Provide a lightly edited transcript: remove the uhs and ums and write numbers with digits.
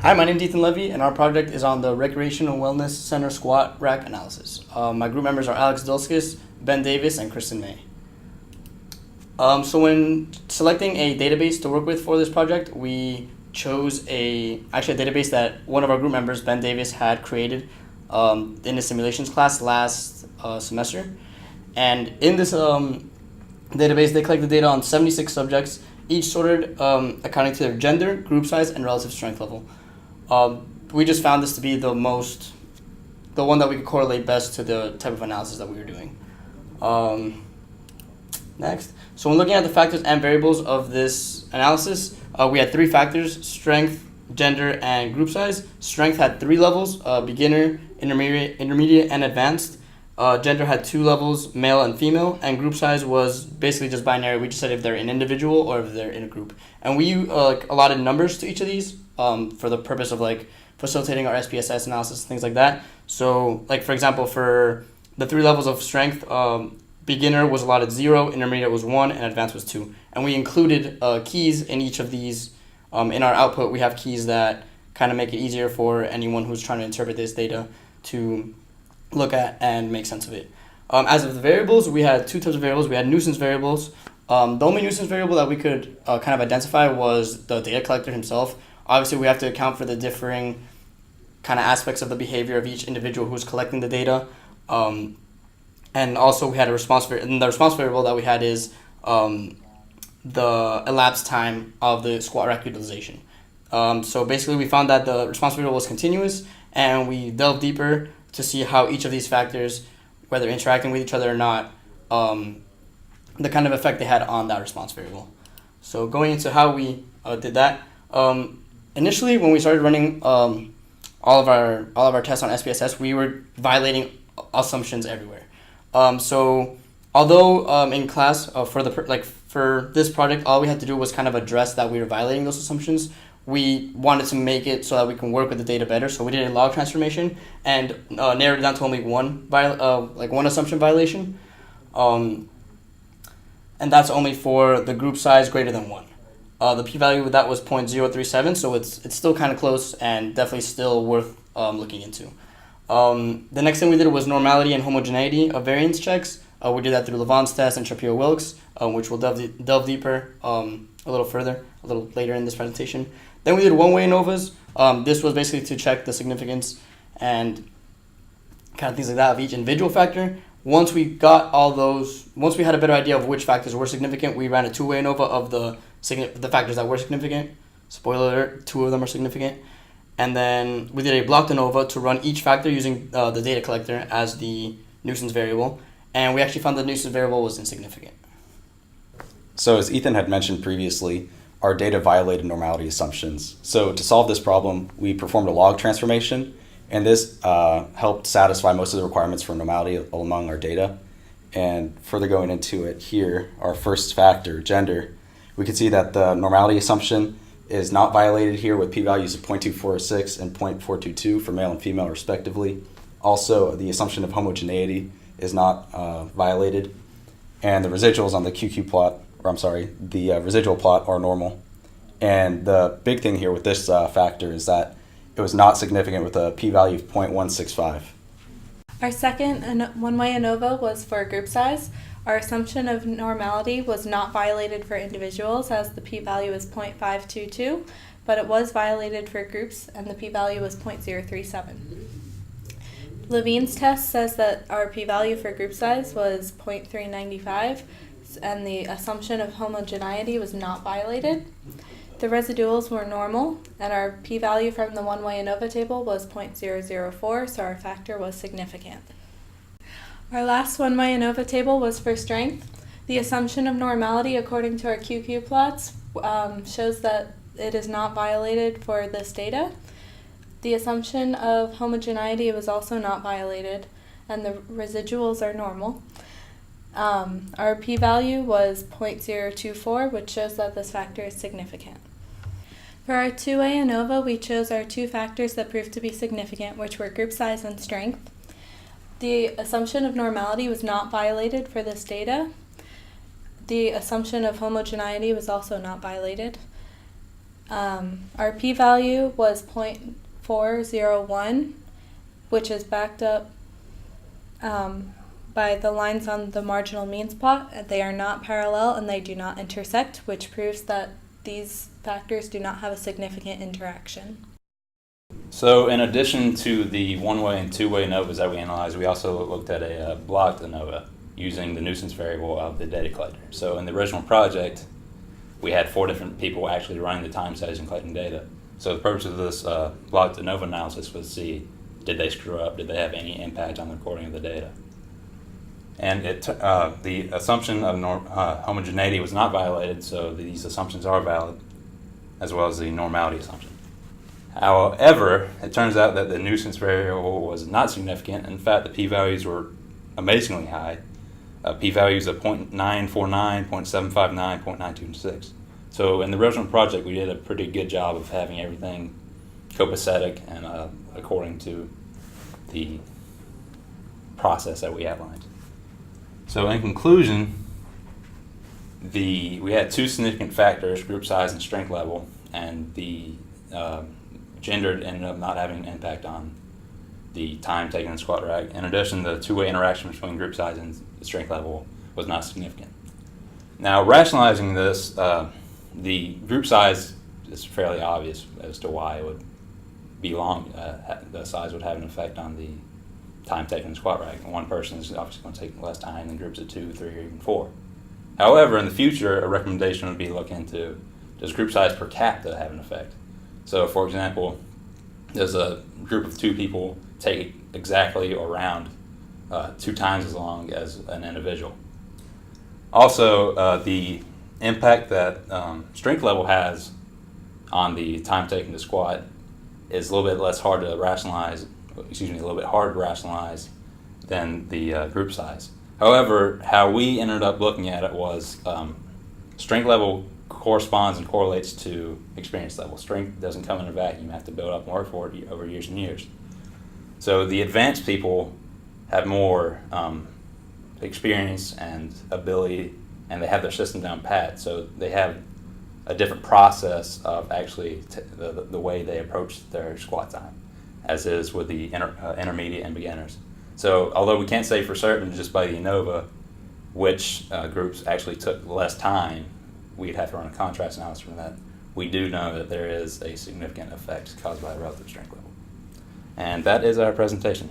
Hi, my name is Ethan Levy, and our project is on the Recreational Wellness Center squat rack analysis. My group members are Alex Dulskis, Ben Davis, and Kristen May. So when selecting a database to work with for this project, we chose a database that one of our group members, Ben Davis, had created in a simulations class last semester. And in this database, they collected data on 76 subjects, each sorted according to their gender, group size, and relative strength level. We just found this to be the one that we could correlate best to the type of analysis that we were doing. Next. So when looking at the factors and variables of this analysis, we had three factors: strength, gender, and group size. Strength had 3 levels: beginner, intermediate, and advanced. Gender had 2 levels: male and female, and group size was basically just binary. We just said if they're an individual or if they're in a group. And we allotted numbers to each of these for the purpose of facilitating our SPSS analysis, things like that. So for example, for the 3 levels of strength, beginner was allotted 0, intermediate was 1, and advanced was 2. And we included keys in each of these. In our output, we have keys that kind of make it easier for anyone who's trying to interpret this data to look at and make sense of it. As of the variables, we had 2 types of variables. We had nuisance variables. The only nuisance variable that we could kind of identify was the data collector himself. Obviously, we have to account for the differing kind of aspects of the behavior of each individual who's collecting the data. And also, we had a response variable. And the response variable that we had is the elapsed time of the squat rack utilization. So basically, we found that the response variable was continuous, and we delved deeper to see how each of these factors, whether interacting with each other or not, the kind of effect they had on that response variable. So going into how we did that, initially when we started running all of our tests on SPSS, we were violating assumptions everywhere. So although in class for this project, all we had to do was kind of address that we were violating those assumptions. We wanted to make it so that we can work with the data better. So we did a log transformation and narrowed it down to only one assumption violation. And that's only for the group size greater than 1. The p-value with that was 0.037, so it's still kind of close and definitely still worth looking into. The next thing we did was normality and homogeneity of variance checks. We did that through Levon's test and Shapiro-Wilkes, which we'll delve deeper a little later in this presentation. Then we did one-way ANOVAs. This was basically to check the significance and kind of things like that of each individual factor. Once we had a better idea of which factors were significant, we ran a two-way ANOVA of the factors that were significant. Spoiler alert, 2 of them are significant. And then we did a blocked ANOVA to run each factor using the data collector as the nuisance variable. And we actually found the nuisance variable was insignificant. So as Ethan had mentioned previously, our data violated normality assumptions. So to solve this problem, we performed a log transformation, and this helped satisfy most of the requirements for normality among our data. And further going into it here, our first factor, gender, we can see that the normality assumption is not violated here with p-values of 0.246 and 0.422 for male and female respectively. Also, the assumption of homogeneity is not violated. And the residuals on the the residual plot are normal. And the big thing here with this factor is that it was not significant with a p-value of 0.165. Our second one-way ANOVA was for group size. Our assumption of normality was not violated for individuals as the p-value is 0.522, but it was violated for groups and the p-value was 0.037. Levine's test says that our p-value for group size was 0.395, and the assumption of homogeneity was not violated. The residuals were normal, and our p-value from the one-way ANOVA table was 0.004, so our factor was significant. Our last one-way ANOVA table was for strength. The assumption of normality according to our QQ plots shows that it is not violated for this data. The assumption of homogeneity was also not violated, and the residuals are normal. Our p-value was 0.024, which shows that this factor is significant. For our two-way ANOVA, we chose our 2 factors that proved to be significant, which were group size and strength. The assumption of normality was not violated for this data. The assumption of homogeneity was also not violated. Our p-value was 0.401, which is backed up by the lines on the marginal means plot. They are not parallel and they do not intersect, which proves that these factors do not have a significant interaction. So in addition to the one-way and two-way ANOVAs that we analyzed, we also looked at a blocked ANOVA using the nuisance variable of the data collector. So in the original project, we had 4 different people actually running the time studies and collecting data. So the purpose of this blocked ANOVA analysis was to see, did they screw up? Did they have any impact on the recording of the data? And the assumption of homogeneity was not violated, so these assumptions are valid, as well as the normality assumption. However, it turns out that the nuisance variable was not significant. In fact, the p-values were amazingly high. P-values of 0.949, 0.759, 0.926. So in the original project, we did a pretty good job of having everything copacetic and according to the process that we outlined. So in conclusion, we had 2 significant factors, group size and strength level, and the gender ended up not having an impact on the time taken in squat rack. In addition, the two-way interaction between group size and strength level was not significant. Now, rationalizing this, the group size is fairly obvious as to why it would be long. The size would have an effect on the time taken in squat rack. One person is obviously going to take less time than groups of 2, 3, or even 4. However, in the future, a recommendation would be to look into, does group size per capita have an effect? So, for example, does a group of 2 people take exactly or around 2 times as long as an individual? Also, the impact that strength level has on the time taken to squat is a little bit harder to rationalize than the group size. However, how we ended up looking at it was strength level corresponds and correlates to experience level. Strength doesn't come in a vacuum. You have to build up and work for it over years and years. So the advanced people have more experience and ability, and they have their system down pat. So they have a different process of actually the way they approach their squat time, as is with the intermediate and beginners. So although we can't say for certain just by the ANOVA which groups actually took less time, we'd have to run a contrast analysis from that. We do know that there is a significant effect caused by relative strength level. And that is our presentation.